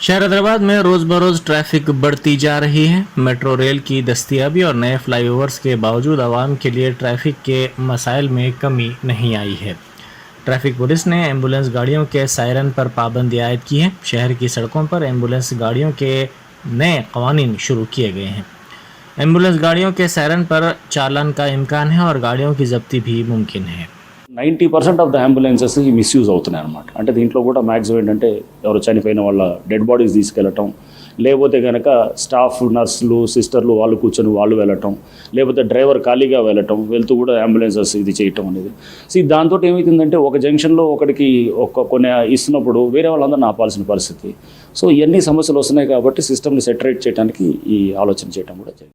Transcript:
शहर हैदराबाद में रोज़ बरोज़ ट्रैफिक बढ़ती जा रही है। मेट्रो रेल की दस्तयाबी और नए फ्लाईओवर्स के बावजूद आवाम के लिए ट्रैफिक के मसाइल में कमी नहीं आई है। ट्रैफिक पुलिस ने एम्बुलेंस गाड़ियों के सायरन पर पाबंदी आयद की है। शहर की सड़कों पर एम्बुलेंस गाड़ियों के नए कवानीन शुरू किए गए हैं। एम्बुलेंस गाड़ियों के सायरन पर चालान का इम्कान है और गाड़ियों की जब्ती भी मुमकिन है। 90% ఆఫ్ ద అంబులెన్సెస్ ఈ మిస్యూజ్ అవుతున్నాయి అనమాట. అంటే దీంట్లో కూడా మ్యాక్సిమం ఏంటంటే ఎవరు చనిపోయిన వాళ్ళ డెడ్ బాడీస్ తీసుకెళ్ళటం, లేకపోతే కనుక స్టాఫ్ నర్సులు సిస్టర్లు వాళ్ళు కూర్చొని వాళ్ళు వెళ్ళటం, లేకపోతే డ్రైవర్ ఖాళీగా వెళ్తూ కూడా అంబులెన్సెస్ ఇది చేయటం అనేది. దాంతో ఏమవుతుందంటే ఒక జంక్షన్లో ఒకటికి కొన్ని ఇస్తున్నప్పుడు వేరే వాళ్ళందరినీ ఆపాల్సిన పరిస్థితి. ఇవన్నీ సమస్యలు వస్తున్నాయి కాబట్టి సిస్టమ్ని సెటరేట్ చేయడానికి ఈ ఆలోచన చేయడం కూడా జరిగింది.